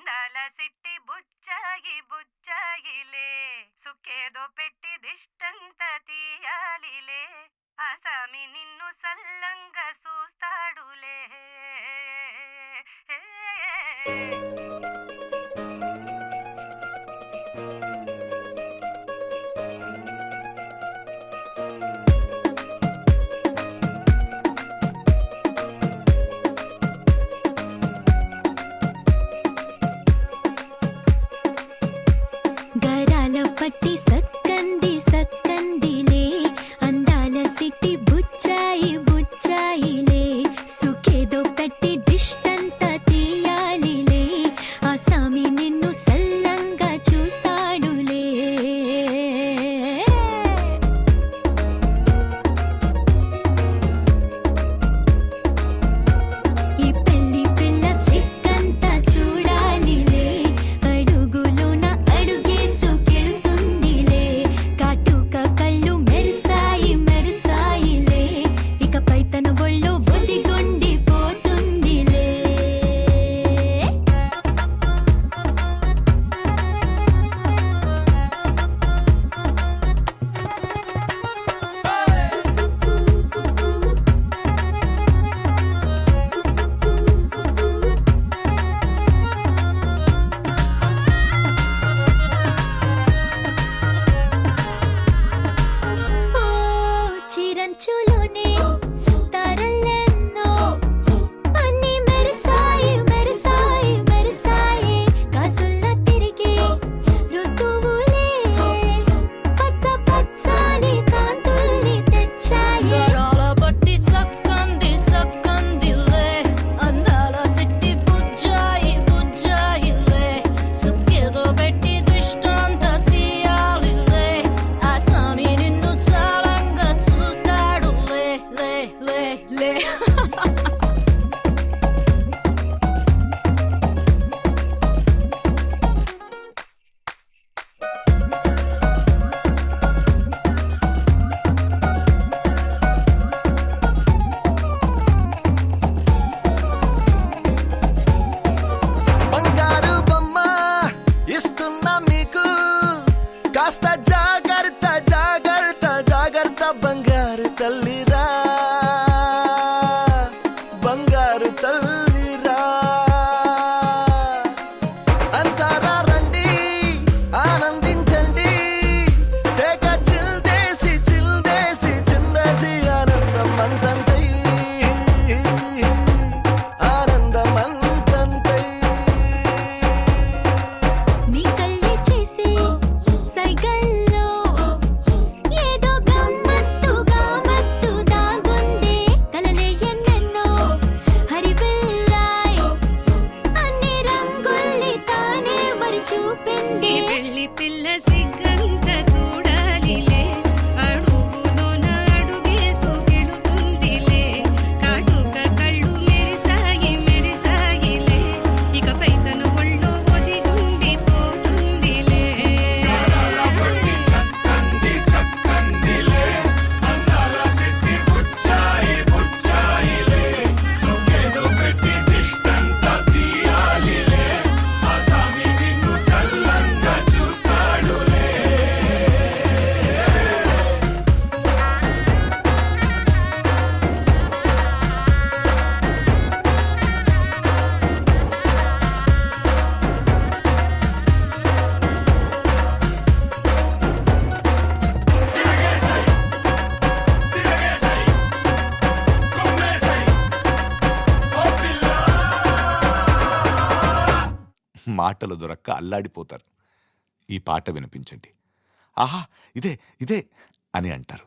అందాల సిట్టి బుచ్చాయి బుచ్చాయిలే సుఖేదో పెట్టి దిష్టంత తీయాలిలే ఆసామి నిన్ను సల్లంగా చూస్తాడులే. గరాల పట్టి సక్కంది సక్కందిలే అందాల సిట్టి బుచ్చాయి బుచ్చాయిలే సుఖేదో పెట్టి దిష్టంత తీయాలిలే ఆసామి నిన్ను సల్లంగా చూస్తాడులే. ఈ పెళ్లి పిల్ల సిక్కంతా చూడాలిలే అడుగులోన అడుగేసుకెళ్తుందిలే కాటుక కళ్ళు మెరిసాయి మెరిసాయిలే ఇకపై తన ఒళ్ళు ఒదిగొండిపోతుందిలే. ఓ చిరంచులోనే తారలెన్నో అన్ని మెరిసాయి మెరిసాయి మెరిసాయి కాసుల్లా తిరిగి ఋతువులే పచ్చ పచ్చని కాంతుల్ని తెచ్చాయి. గరాల పట్టి సక్కంది సక్కందిలే అందాల సిట్టి బుజ్జాయి బుజ్జాయిలే సుఖేదో పెట్టి దిష్టంత తీయాలిలే ఆసామి నిన్ను చాలంగా చూస్తాడులే లే లే లే. బంగారు బొమ్మ ఇస్తున్నా మీకు కాస్త జాగ్రత్త జాగ్రత్త జాగ్రత్త బంగారు తల్లిరా బంగారు తల్లిరా అంతారా రండి ఆనందించండి తెగ చిల్దేసి చిల్దేసి చిందేసి ఆనందం అంతంతై ఆనందం అంతంతై. నీ కళ్ళే చేసే సైగల్లో ఏదో గమ్మత్తుగా మత్తు దాగుందే కలలే ఎన్నెన్నో హరివిల్లాయ్ అన్ని రంగుల్ని తానే మరి చూపింది. పెళ్లి పిల్ల సిగ్గంత చూడాలిలే అడుగులోన అడుగేసుకెళుతుందిలే కాటుక కళ్ళు మెరిసాయి మెరిసాయిలే ఇకపై తన ఒళ్ళు ఒదిగుండిపోతుందిలే. మాటలు దొరక్క అల్లాడిపోతారు. ఈ పాట వినిపించండి, ఆహా ఇదే ఇదే అని అంటారు.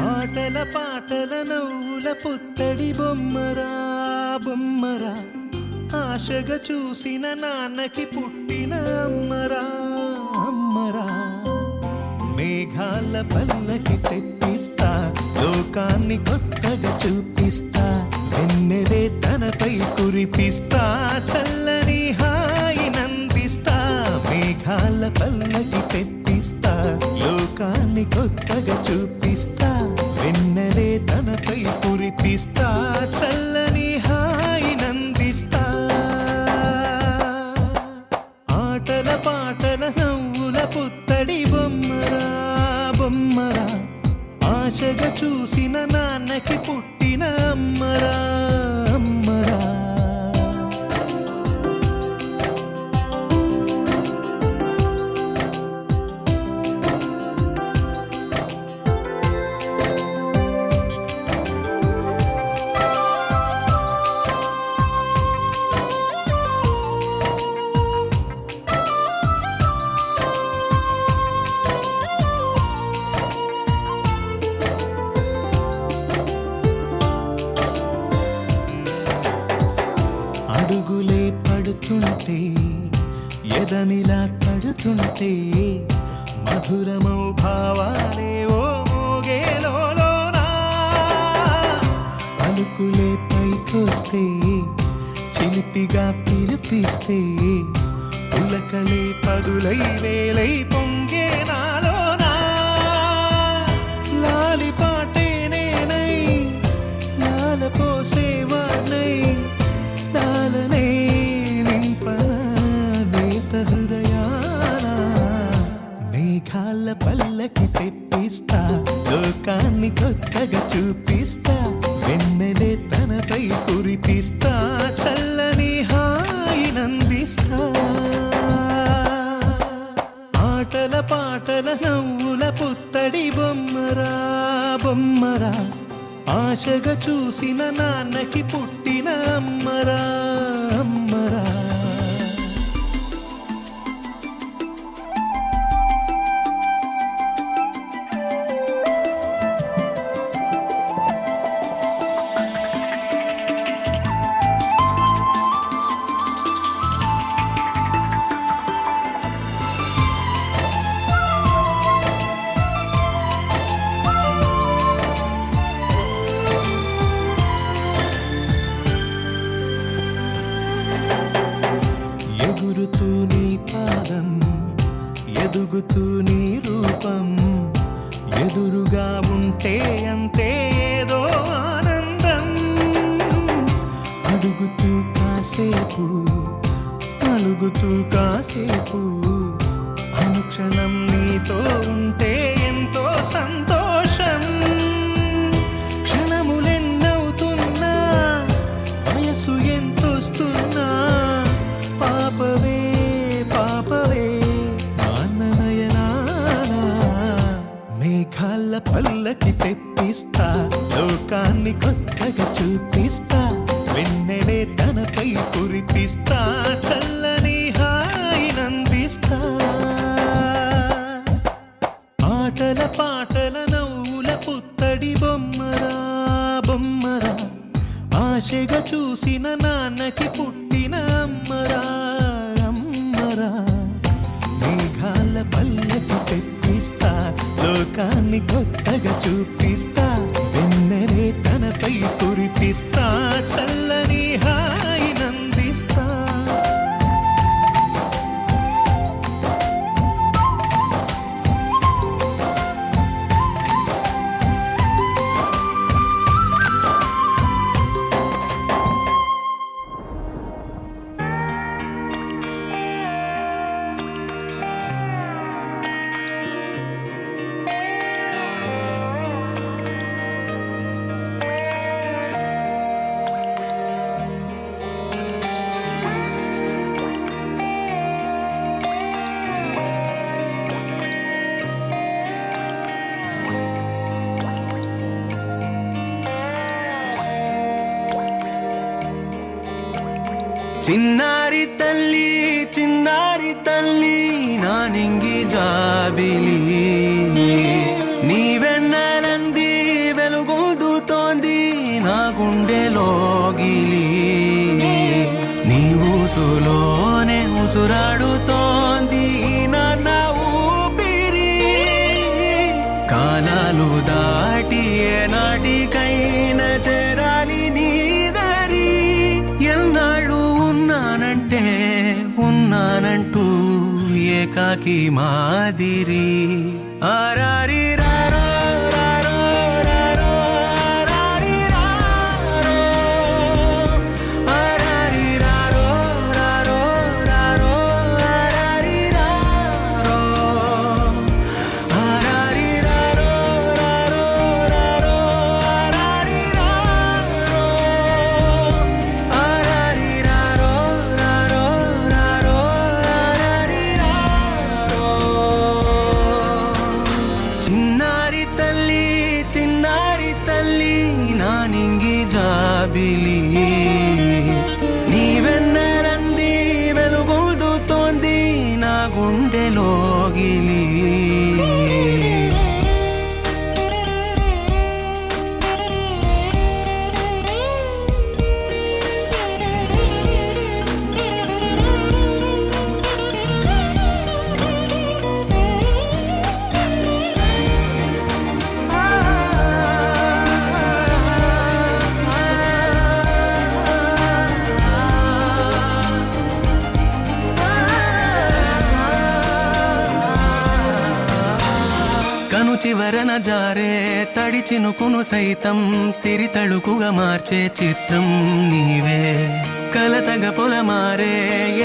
ఆటల పాటల నవ్వుల పుత్తడి బొమ్మరా బొమ్మరా ఆశగా చూసిన నాన్నకి పుట్టిన అమ్మరా అమ్మరా మేఘాల పల్లకి తెప్పిస్తా లోకాన్ని కొత్తగా చూపిస్తా వెన్నెలే తనపై కురిపి కురిపిస్తా చల్లని హాయినందిస్తా మేఘాల పల్లకి తెప్పిస్తా లోకాన్ని కొత్తగా చూపిస్తా వెన్నెలే తనపై కురిపిస్తా చల్లని హాయినందిస్తా ఆటల పాటల నవ్వుల పుత్తడి బొమ్మరా బొమ్మరా ఆశగా చూసిన నాన్నకి పుట్టిన అమ్మరా అమ్మరా అడుగులే పడుతుంటే ఎదనిలా తడుతుంటే మధురమౌ భావాలే ఓ మోగేలోనా పలుకులే పైకొస్తే చిలిపిగా పిలిపిస్తే ఉలకలే పదులై వేలై పొంగే నాలోనా లాలిపాటే నేనై లాల పోసేవాణ్ణై లాలనే నింపన నేత హృదయాన మేఘాల పల్లకి తెప్పిస్తా లోకాన్ని కొత్తగా చూపిస్తా వెన్నెలే తనపై కురిపిస్తా చల్లని హాయినందిస్తా ఆటల పాటల నవ్వుల పుత్తడి బొమ్మరా బొమ్మరా ఆశగా చూసిన నాన్నకి పుట్టిన అమ్మరా అమ్మరా ఎగురుతూ నీ పాదం ఎదుగుతూ నీ రూపం ఎదురుగా ఉంటే అంతే ఏదో ఆనందం అడుగుతూ కాసేపు అలుగుతూ కాసేపు అనుక్షణం నీతో ఉంటే ఎంతో సంతోషం క్షణములెన్నవుతున్నా వయసు ఎంతొస్తున్నా పాపవే పాపవే నాన్ననయనానా మేఘాల పల్లకి తెప్పిస్తా లోకాన్ని కొత్తగా చూపిస్తా వెన్నెలే తనపై కురిపిస్తా చల్లని హాయినందిస్తా ఆటల పాటల నవ్వుల పుత్తడి బొమ్మరా బొమ్మరా ఆశగా చూసిన నాన్నకి పుట్టిన అమ్మరా అమ్మరా మేఘాల పల్లకి తెప్పిస్తా లోకాన్ని కొత్తగా చూపిస్తా వెన్నెలే తనపై కురిపిస్తా చల్లని హాయినందిస్తా చిన్నారి తల్లి నా నింగి జాబిలి నీవెన్నెలంది వెలుగుతోంది నా గుండెలోగిలి నీ ఊసులోనే ఉసురాడుతోంది నాన్న ఊపిరి కాలాలు దాటి ఏనాటికైనా చేరాలి నీ దరి ఎన్నాళ్ళు ఏకాకి మాదిరి ఆరారి రారో రారో రారో ఆరారి రారో ఆరారి రారో రారో రారో ఆరారి రారో ఆరారి రారో రారో రారో ఆరారి రారో ఆరారి రారో రారో రారో ఆరారి రారో చిన్నారి తల్లి నానింగి జాబిలి నీవెన్నరంది వెలుగొందుతోంది నా గుండెలోగిలి కను చివరన జారే తడి చినుకును సైతం సిరి తళుకుగా మార్చే చిత్రం నీవే కలతగ పొలమారే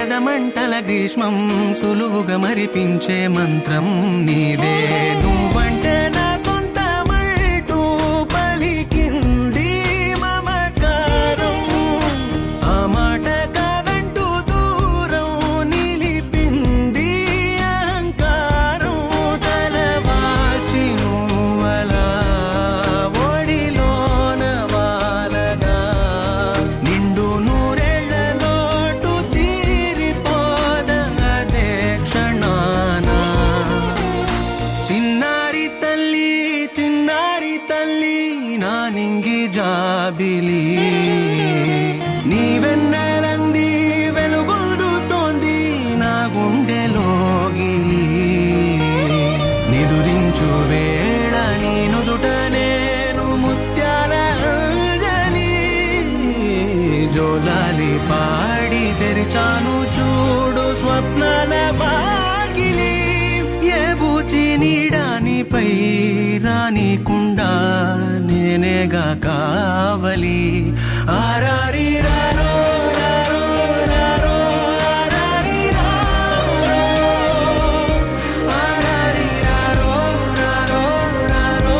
ఎదమంటల గ్రీష్మం సులువుగా మరిపించే మంత్రం నీదే నువ్వంటే నా సొంతమంటూ పలికింది మమకారం ఆ మాట కాదంటూ దూరం నిలిపింది అహంకారం తలవాల్చి నువ్వలా ఒడిలోన వాలగా నిండు నూరేళ్ల లోటు తీరిపోదదే క్షణాన చిన్నారి తల్లి నానింగి జాబిలి నీవెన్నరంది వెలుగొందుతోంది నా గుండెలోగిలి నిదురించు వేళ నీ నుదుట నేను ముత్యాల అంజలి జోలాలి పాడి తెరిచాను చూడు స్వప్నాల వాకిలి ఏ బూచి నీడానిపై రానికుండా నేనేగా కావలి ఆరారి రారో రారో రారో ఆరారి రారో ఆరారి రారో రారో రారో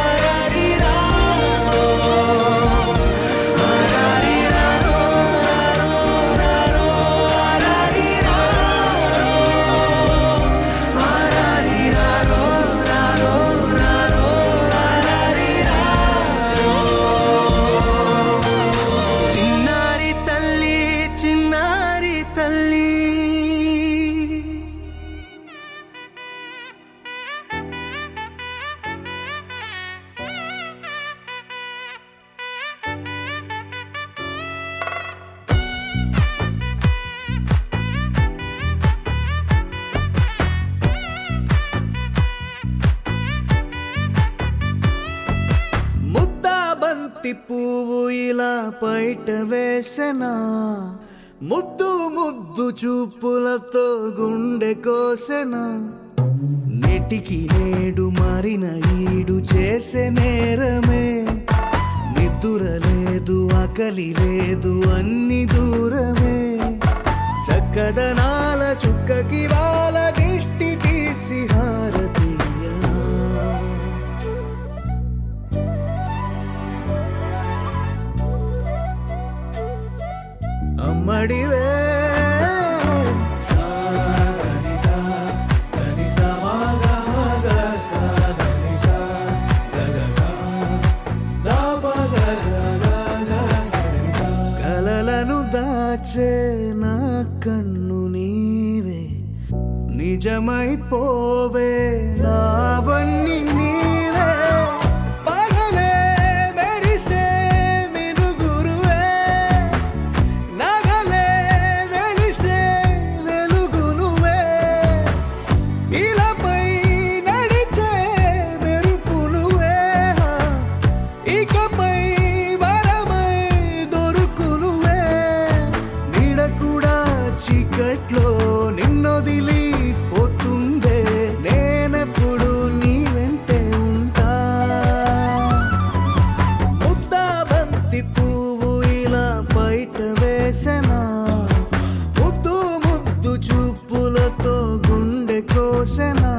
ఆరారి రారో ఆరారి రారో రారో రారో ఆరారి రారో ఆరారి రారో రారో రారో ఆరారి రారో చిన్నారి తల్లి ముద్దా బంతి పువ్వు ఇలా బయట వేసెనా ముద్దు ముద్దు చూపులతో గుండె కోసెనా నెటికి నేడు మారిన ఈడు చేసే నేరమే నిద్దుర లేదు ఆకలి లేదు అన్ని దూరమే చక్కదనాల చుక్కకి వాళ్ళ దిష్టి తీసి హారతీయనా అమ్మడివే కలలను దాచే నా కన్ను నీవే నిజమైపోవే నావన్నీ నీవే పగలే మెరిసే మినుగురువే నగలే వెలిసే వెలుగు నువ్వే ఇలాపై నడిచే మెరుపు నువ్వే ఇకపై వరమై దొరుకు నువ్వే నీడ కూడా చీకట్లో నిన్నొదిలి పోతే వేసెనా ముద్దు ముద్దు చూపులతో గుండె కోసెనా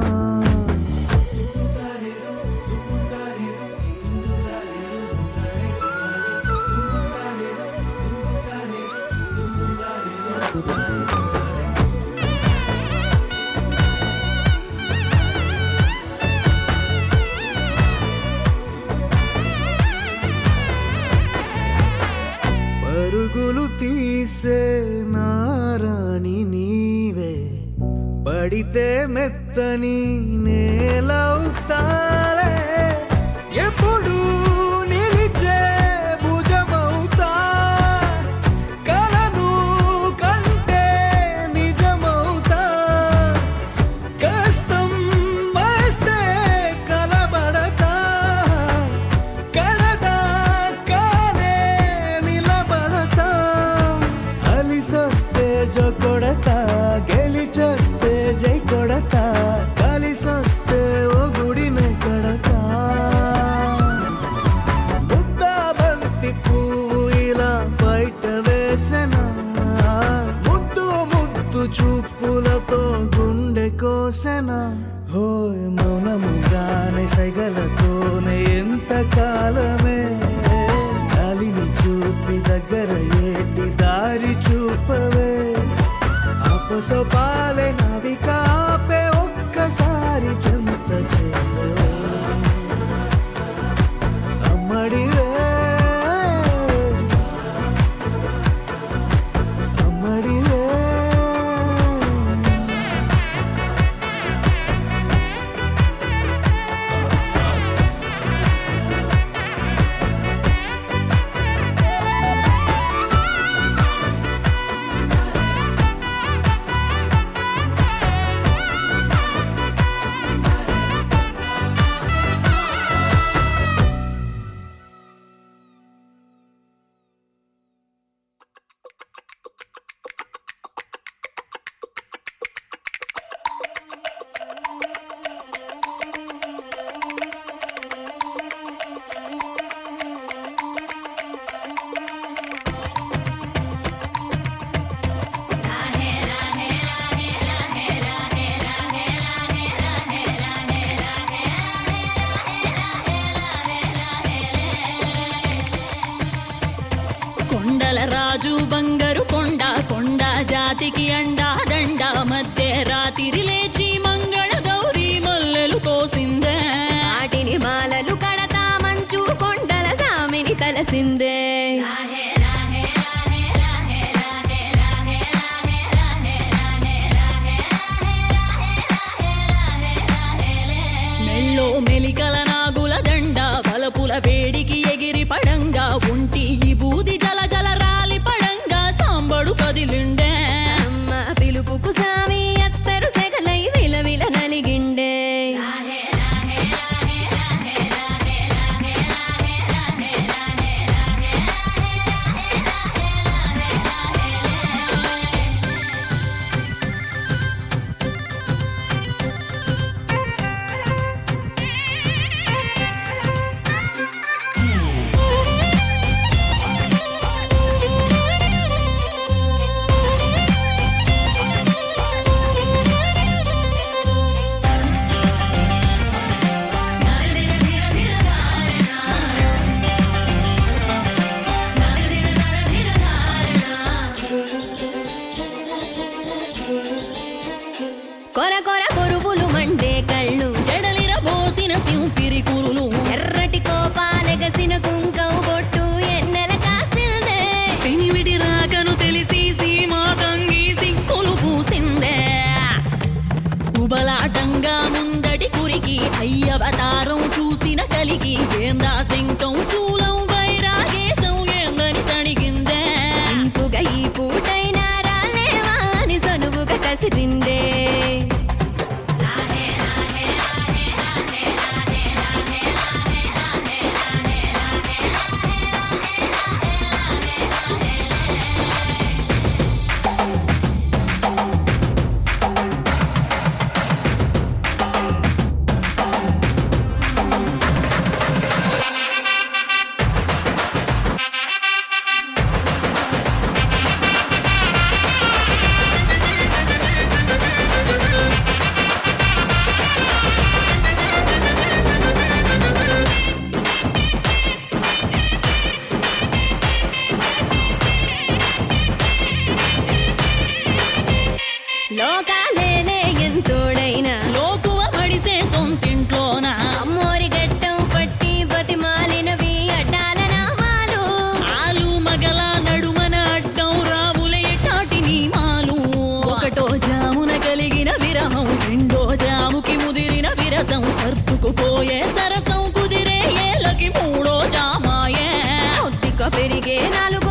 పరుగులు తీసే నారాణి నీవే పడితే మెత్తని నేలవుతాలే ఎప్పుడు నిలిచే భుజమవుతా కలను కంటే నిజమవుతా కష్టం వస్తే కలబడతా కడదాకానే నిలబడతా అలిసొస్తే జో కొడతా గెలిచొస్తే జై కొడతా కలిసొస్తే ఓ గుడినే కడతా ముద్దా బంతి పువ్వు ఇలా బయట వేసెనా ముద్దు ముద్దు చూపులతో గుండె కోసెనా హోయ్ మౌనముగానే సైగలతోనే ఎంత కాలమే జాలిని చూపి దగ్గర ఏటి దారి చూపవే అపసోపాలే నావికాపే ఒక్కసారి చెంత చేరవే అమ్మడివే అమ్మడివే కొండల రాజు బంగారు కొండ కొండ జాతికి అండా దండ మధ్య రాత్రి లేచి మంగళ గౌరీ మల్లెలు కోసిందే వాటిని మాలలు కడతా మంచు కొండల సామిని తలసిందే మెల్లో మెలికల నాగుల దండ బలపుల వేడికి ఎగిరి పడంగా ఉంటి ఈ బూది జల జల రాలి పడంగా సాంబడు కదిలిండే అమ్మ పిలుపుకు సామి అత్తరు సెగలై విలవిల నలిగిండే కొర కొర కొరువులు మండే కళ్ళు జడలిర పోసిన సింపిరి కురులు ఎర్రటి కోపాలెగసిన కుంకం బొట్టు ఎన్నెల కాసిందే పెనివిడి రాకను తెలిసి సీమా తంగి సిక్కులు పూసిందే ఉబలాటంగా ముందటి కురికి అయ్యవతారం చూసిన కలిగి ఏందా శంకం చూలం వైరాగేశం ఏందని సణిగిందే ఇంపుగా ఈ పూటైనా రాలేవా అని సనువుగా కసిరిందే పెరిగే నాలుగు